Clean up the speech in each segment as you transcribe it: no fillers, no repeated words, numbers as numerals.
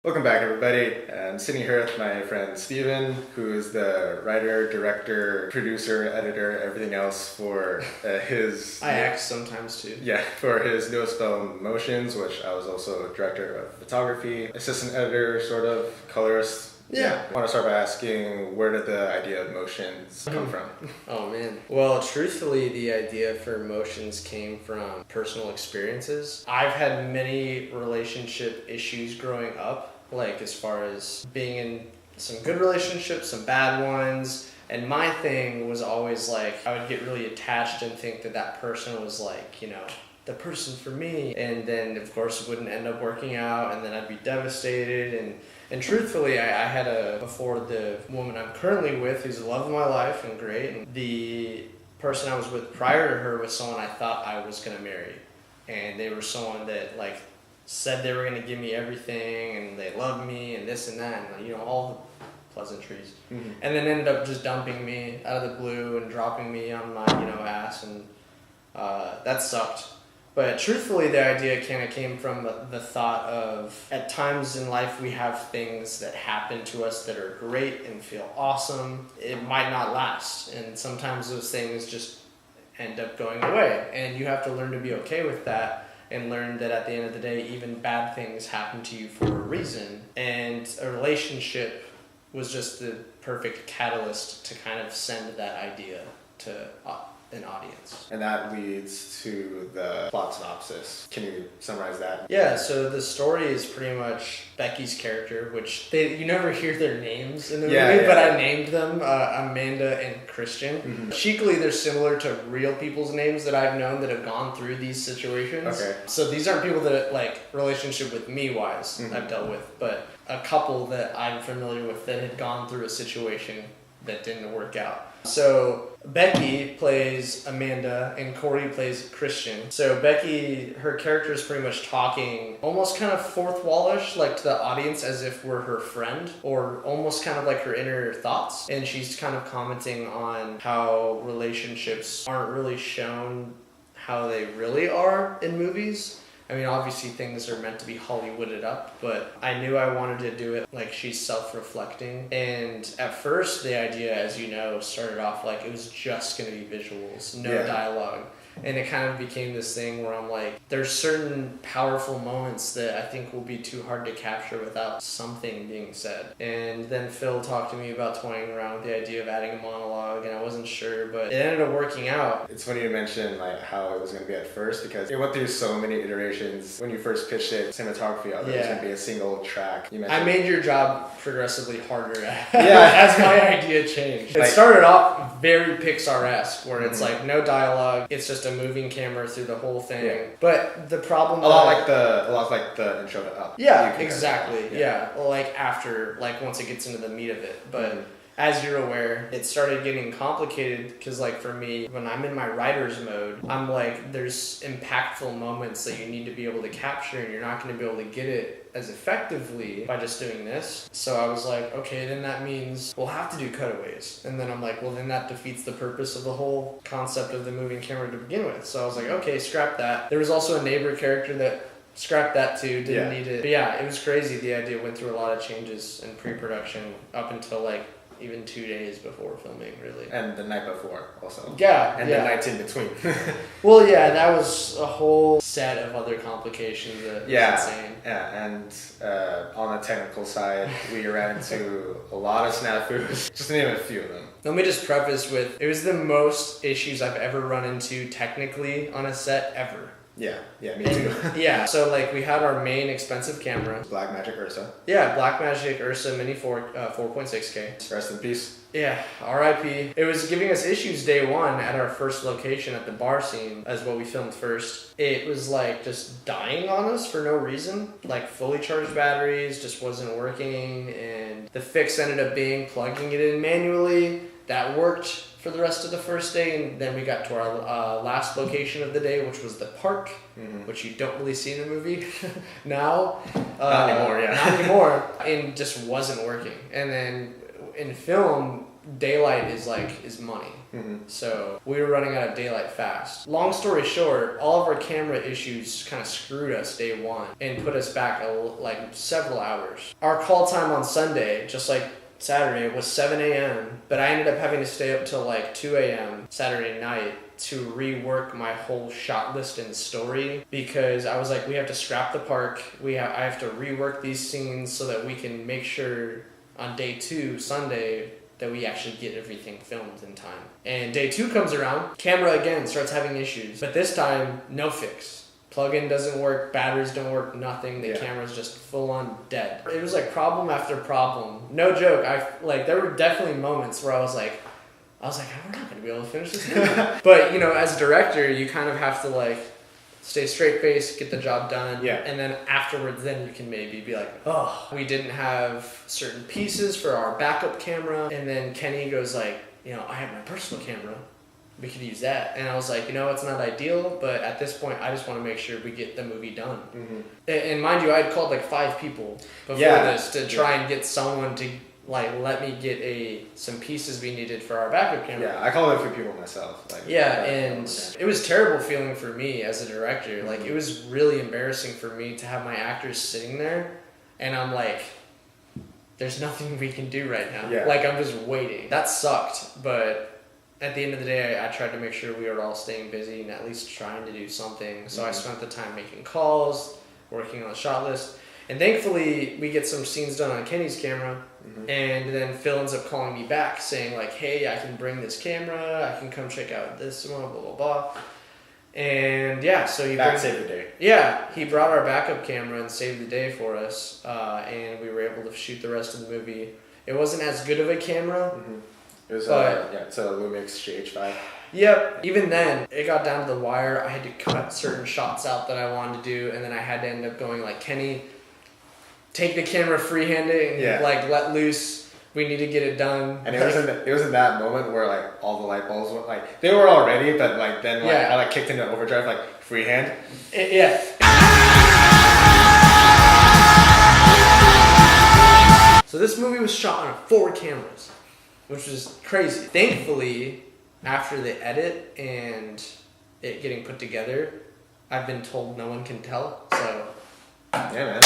Welcome back, everybody. I'm sitting here with my friend Steven, who is the writer, director, producer, editor, everything else for his... I act sometimes too. Yeah, for his newest film, Motions, which I was also director of photography, assistant editor, sort of, colorist. Yeah. I want to start by asking, where did the idea of Motions come from? Oh man. Well, truthfully, the idea for Motions came from personal experiences. I've had many relationship issues growing up, like as far as being in some good relationships, some bad ones. And my thing was always like, I would get really attached and think that that person was like, the person for me. And then of course it wouldn't end up working out, and then I'd be devastated. And truthfully, I had before the woman I'm currently with, who's the love of my life and great, and the person I was with prior to her was someone I thought I was going to marry. And they were someone that said they were going to give me everything, and they loved me, and this and that, and all the pleasantries. Mm-hmm. And then ended up just dumping me out of the blue and dropping me on my, ass, and that sucked. But truthfully, the idea kind of came from the thought of, at times in life we have things that happen to us that are great and feel awesome. It might not last, and sometimes those things just end up going away. And you have to learn to be okay with that, and learn that at the end of the day, even bad things happen to you for a reason. And a relationship was just the perfect catalyst to kind of send that idea to an audience. And that leads to the plot synopsis. Can you summarize that? Yeah, so the story is pretty much Becky's character, which you never hear their names in the movie, but I named them Amanda and Christian. Mm-hmm. Chically, they're similar to real people's names that I've known that have gone through these situations. Okay. So these aren't people that, relationship with me wise, mm-hmm. I've dealt with, but a couple that I'm familiar with that had gone through a situation that didn't work out. So Becky plays Amanda and Corey plays Christian. So Becky, her character is pretty much talking almost kind of fourth wallish, to the audience as if we're her friend, or almost kind of like her inner thoughts. And she's kind of commenting on how relationships aren't really shown how they really are in movies. I mean, obviously things are meant to be Hollywooded up, but I knew I wanted to do it like she's self-reflecting. And at first, the idea, as you know, started off like it was just going to be visuals, no dialogue. And it kind of became this thing where I'm like, there's certain powerful moments that I think will be too hard to capture without something being said. And then Phil talked to me about toying around with the idea of adding a monologue, and I wasn't sure, but it ended up working out. It's funny you mention how it was going to be at first, because it went through so many iterations. When you first pitched it, cinematography, I thought it was going to be a single track. I made your job progressively harder as my idea changed. It started off very Pixar-esque, where it's no dialogue, it's just a moving camera through the whole thing. Yeah. But the problem a lot like the intro to Up. Yeah, exactly. Yeah. After once it gets into the meat of it. But as you're aware, it started getting complicated because for me, when I'm in my writer's mode, I'm there's impactful moments that you need to be able to capture, and you're not going to be able to get it as effectively by just doing this. So I was like, okay, then that means we'll have to do cutaways. And then I'm like, well, then that defeats the purpose of the whole concept of the moving camera to begin with. So I was like, okay, scrap that. There was also a neighbor character that scrapped that too, didn't need it. But yeah, it was crazy. The idea went through a lot of changes in pre-production up until even 2 days before filming, really. And the night before, also. Yeah. And the nights in between. Well, yeah, that was a whole set of other complications that was insane. Yeah, and on the technical side, we ran into a lot of snafus. Just to name a few of them. Let me just preface with, it was the most issues I've ever run into technically on a set ever. Yeah, me too. So we had our main expensive camera. Blackmagic Ursa. Yeah, Blackmagic Ursa Mini 4.6K. Rest in peace. Yeah, R.I.P. It was giving us issues day one at our first location at the bar scene, as what we filmed first. It was just dying on us for no reason. Fully charged batteries just wasn't working, and the fix ended up being plugging it in manually. That worked for the rest of the first day, and then we got to our last location of the day, which was the park, which you don't really see in the movie now. Not anymore, Not anymore. And just wasn't working. And then in film, daylight is money. So we were running out of daylight fast. Long story short, all of our camera issues kind of screwed us day one and put us back like several hours. Our call time on Sunday, just like Saturday, was 7 a.m. But I ended up having to stay up till like 2 a.m. Saturday night to rework my whole shot list and story, because I was like, we have to scrap the park. I have to rework these scenes so that we can make sure on day 2, Sunday, that we actually get everything filmed in time. And day 2 comes around, camera again starts having issues, but this time, no fix. Plug-in doesn't work, batteries don't work, nothing. The camera's just full on dead. It was like problem after problem. No joke. There were definitely moments where I was like, we're not gonna be able to finish this movie. But as a director, you kind of have to stay straight faced, get the job done, and then afterwards, then you can maybe be like, oh, we didn't have certain pieces for our backup camera, and then Kenny goes like, I have my personal camera, we could use that, and I was like, it's not ideal, but at this point, I just want to make sure we get the movie done. And mind you, I had called like 5 people before this to try and get someone to let me get some pieces we needed for our backup camera. Yeah, I called a few people myself. And it was terrible feeling for me as a director. It was really embarrassing for me to have my actors sitting there, and I'm like, there's nothing we can do right now. I'm just waiting. That sucked, but at the end of the day, I tried to make sure we were all staying busy and at least trying to do something. So I spent the time making calls, working on the shot list. And thankfully, we get some scenes done on Kenny's camera, and then Phil ends up calling me back saying hey, I can bring this camera, I can come check out this one, blah, blah, blah. And so he saved the day. Yeah, he brought our backup camera and saved the day for us, and we were able to shoot the rest of the movie. It wasn't as good of a camera. It was it's a Lumix GH5. Yep. Even then, it got down to the wire. I had to cut certain shots out that I wanted to do, and then I had to end up going Kenny, take the camera freehanding, let loose. We need to get it done. And it was in that moment where all the light bulbs were they were all ready, but then I kicked into overdrive freehand. Yeah. So this movie was shot on 4 cameras, which was crazy. Thankfully, after the edit and it getting put together, I've been told no one can tell. So. Yeah,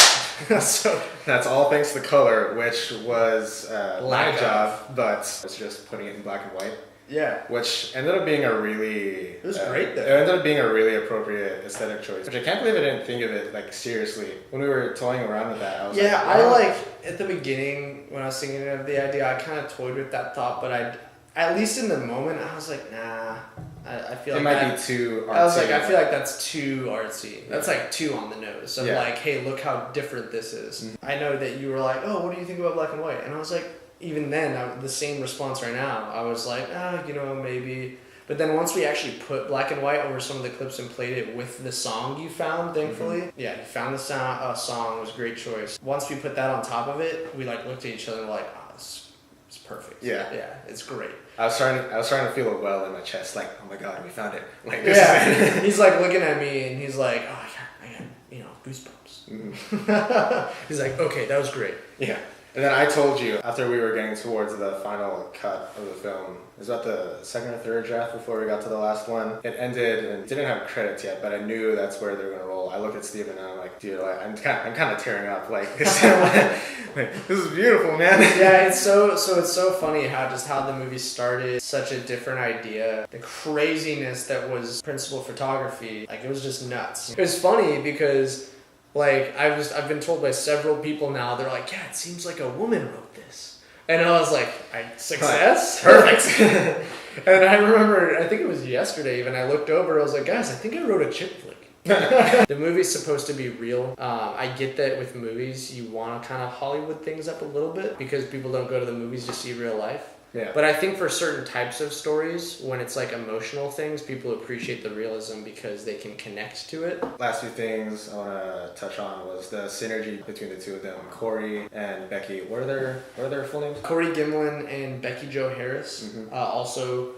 man. So that's all thanks to the color, which was my job, but it's just putting it in black and white. Yeah. Which ended up being It was great though. It ended up being a really appropriate aesthetic choice, which I can't believe I didn't think of it seriously. When we were toying around with that, I was I at the beginning, when I was thinking of the idea, I kind of toyed with that thought, but at least in the moment, I was like, nah. I feel it might be too artsy. I was I feel like that's too artsy. That's too on the nose. Of hey, look how different this is. I know that you were like, oh, what do you think about black and white? And I was like, even then, the same response right now. I was like, maybe. But then once we actually put black and white over some of the clips and played it with the song you found, thankfully. Yeah, you found the song. It was a great choice. Once we put that on top of it, we looked at each other and were like, oh, it's perfect. Yeah, it's great. I was trying to feel it well in my chest, oh my god, we found it. He's looking at me and he's like, oh, I got goosebumps. He's like, okay, that was great. Yeah. And then I told you, after we were getting towards the final cut of the film, it was about the second or third draft before we got to the last one. It ended and didn't have credits yet, but I knew that's where they were going to roll. I looked at Steven and I'm like, dude, I'm kind of tearing up. This is beautiful, man. Yeah, it's so funny how the movie started. Such a different idea. The craziness that was principal photography, it was just nuts. It was funny because I've been told by several people now, they're like, yeah, it seems like a woman wrote this. And I was like, success? Perfect. And I remember, I think it was yesterday even, I looked over, I was like, guys, I think I wrote a chick flick. The movie's supposed to be real. I get that with movies, you want to kind of Hollywood things up a little bit because people don't go to the movies to see real life. Yeah. But I think for certain types of stories, when it's emotional things, people appreciate the realism because they can connect to it. Last few things I want to touch on was the synergy between the two of them. Corey and Becky. What are their full names? Corey Gimlin and Becky Jo Harris. Also,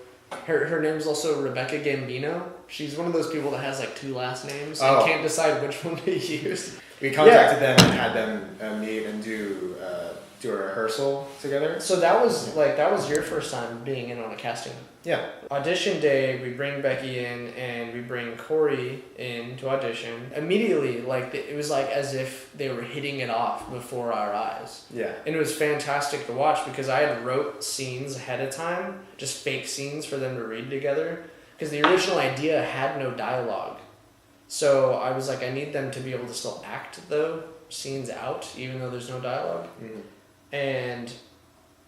her name's also Rebecca Gambino. She's one of those people that has 2 last names and can't decide which one to use. We contacted them and had them meet and do do a rehearsal together. So that was your first time being in on a casting. Yeah. Audition day, we bring Becky in and we bring Corey in to audition. Immediately, it was like as if they were hitting it off before our eyes. Yeah. And it was fantastic to watch because I had wrote scenes ahead of time, just fake scenes for them to read together. Because the original idea had no dialogue. So I was like, I need them to be able to still act the scenes out, even though there's no dialogue. Mm-hmm. And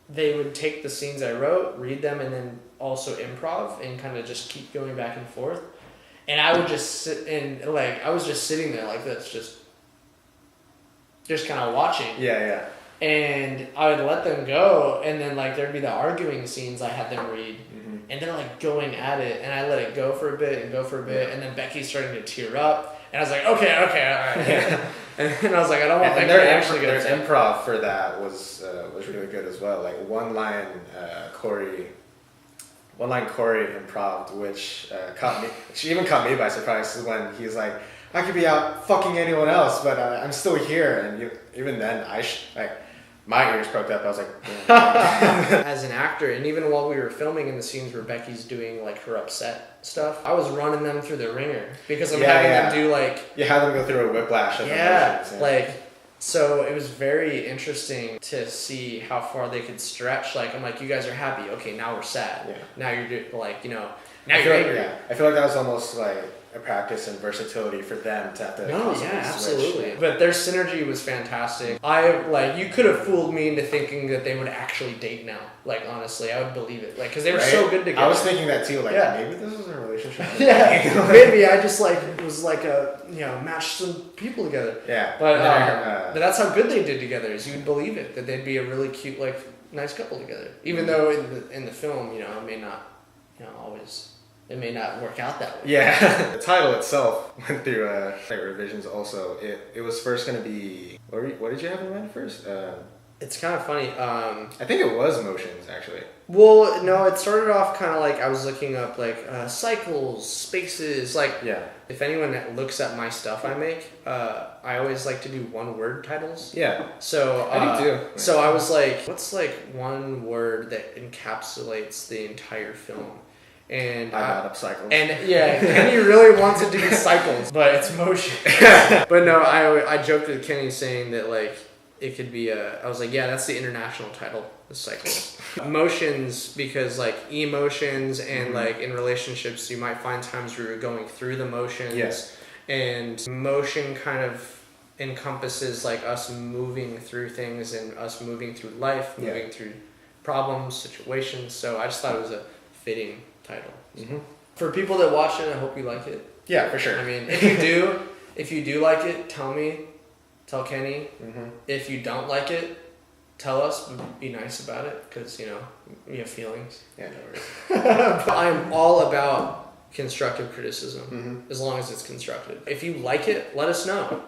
they would take the scenes I wrote, read them, and then also improv and kind of just keep going back and forth. And I would just sit and I was just sitting there like this, just kind of watching. Yeah. And I would let them go, and then there'd be the arguing scenes I had them read, mm-hmm. and they're going at it, and I let it go for a bit, and then Becky's starting to tear up, and I was like, okay, all right. Yeah. And I was like, I don't want Becky to actually get their improv for that was really good as well. Like one line Corey improved, which she even caught me by surprise, is when he's like, I could be out fucking anyone else, but I'm still here, and even then my ears perked up. I was like, as an actor, and even while we were filming in the scenes where Becky's doing her upset stuff, I was running them through the ringer because I'm having them do you have them go through a whiplash of emotions. So it was very interesting to see how far they could stretch. I'm like, you guys are happy. Okay, now we're sad. Yeah. Now you're now you're angry. I feel like that was almost a practice in versatility for them to have to absolutely. Switch. But their synergy was fantastic. You could have fooled me into thinking that they would actually date now. Honestly, I would believe it. Because they were so good together. I was thinking that too. Maybe this is a relationship. Yeah, maybe I just was match some people together. Yeah. But that's how good they did together. Is you would believe it that they'd be a really cute nice couple together. Even though in the film it may not always. It may not work out that way. Yeah. The title itself went through revisions also. It was first going to be... What did you have in mind first? It's kind of funny. I think it was Motions, actually. Well, no, it started off kind of I was looking up cycles, spaces. If anyone that looks at my stuff I make, I always like to do one-word titles. Yeah. So I do too. So I was like, what's one word that encapsulates the entire film? And I brought up cycles. And Kenny really wants to do cycles, but it's motion. But no, I joked with Kenny saying that it could be I was like, yeah, that's the international title, the cycles. Motions, because emotions and mm-hmm. In relationships you might find times where you're going through the motions. Yes. And motion kind of encompasses us moving through things and us moving through life, moving through problems, situations. So I just thought it was a fitting title. Mm-hmm. For people that watch it, I hope you like it. Yeah, for sure. I mean, if you do like it, tell me, tell Kenny. Mm-hmm. If you don't like it, tell us. Be nice about it, because we have feelings. Yeah, no worries. But I'm all about constructive criticism, mm-hmm. as long as it's constructive. If you like it, let us know.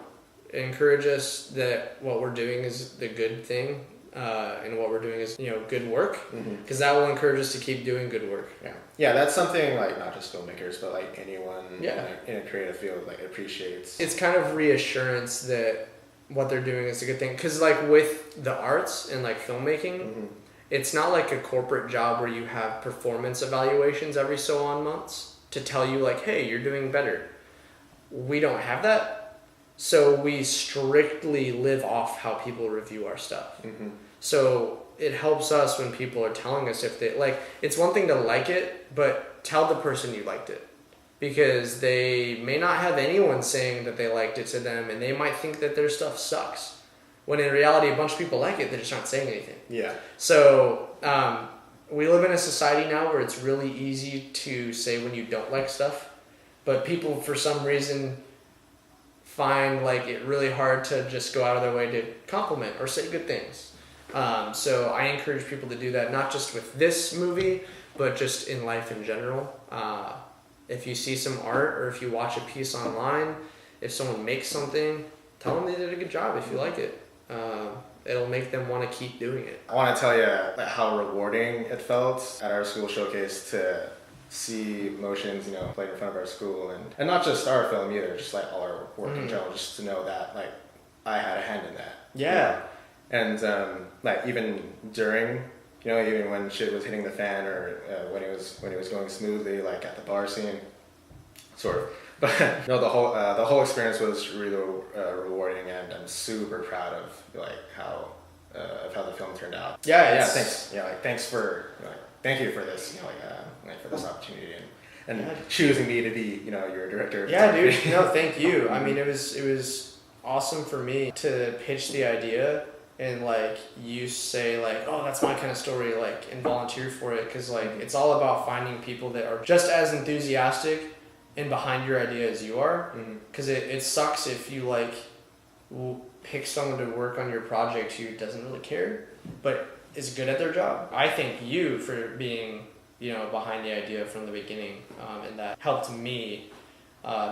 Encourage us that what we're doing is the good thing. And what we're doing is good work, because that will encourage us to keep doing good work. Yeah, that's something not just filmmakers, but anyone in a creative field appreciates. It's kind of reassurance that what they're doing is a good thing, because with the arts and filmmaking, mm-hmm. it's not a corporate job where you have performance evaluations every so on months to tell you hey, you're doing better. We don't have that. So we strictly live off how people review our stuff. Mm-hmm. So it helps us when people are telling us if they it's one thing to like it, but tell the person you liked it, because they may not have anyone saying that they liked it to them, and they might think that their stuff sucks, when in reality a bunch of people like it, they just aren't saying anything. Yeah. So we live in a society now where it's really easy to say when you don't like stuff, but people for some reason find it really hard to just go out of their way to compliment or say good things. So I encourage people to do that, not just with this movie, but just in life in general. If you see some art, or if you watch a piece online, if someone makes something, tell them they did a good job if you like it. It'll make them want to keep doing it. I want to tell you how rewarding it felt at our school showcase to see Motions, played in front of our school, and not just our film either, just all our work in general, just to know that I had a hand in that. Yeah. And like even during, you know, even when shit was hitting the fan, or when it was going smoothly, like at the bar scene, sort of. But no, the whole experience was really rewarding, and I'm super proud of like how the film turned out. Yeah, thanks. Yeah, like thanks for thank you for this, you know, like for this opportunity, and choosing me to be, you know, your director. Yeah, dude. No, thank you. I mean, it was awesome for me to pitch the idea and like you say like, oh, that's my kind of story, like, and volunteer for it, because like it's all about finding people that are just as enthusiastic and behind your idea as you are, because it sucks if you like pick someone to work on your project who doesn't really care but is good at their job. I thank you for being, you know, behind the idea from the beginning, and that helped me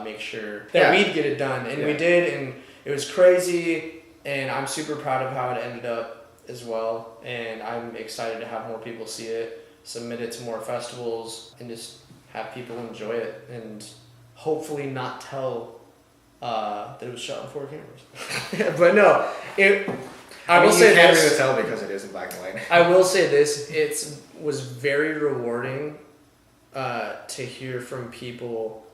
make sure that we'd get it done, and we did, and it was crazy, and I'm super proud of how it ended up as well, and I'm excited to have more people see it, submit it to more festivals, and just have people enjoy it, and hopefully not tell that it was shot on 4 cameras. But no, I will say you can't this. really tell because it is in black and white. I will say this: it was very rewarding to hear from people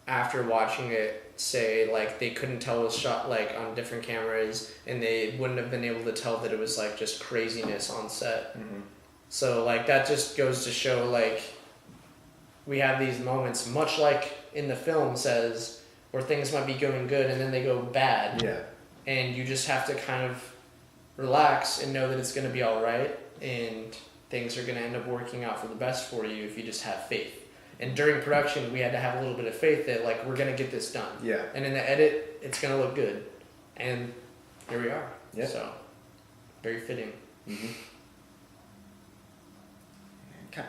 after watching it say like they couldn't tell it was shot like on different cameras, and they wouldn't have been able to tell that it was like just craziness on set. So like that just goes to show like we have these moments, much like in the film says, where things might be going good and then they go bad. Yeah. And you just have to kind of relax and know that it's going to be all right, and things are going to end up working out for the best for you if you just have faith. And during production, we had to have a little bit of faith that like we're going to get this done. Yeah. And in the edit, it's going to look good. And here we are. Yeah. So, very fitting. Okay.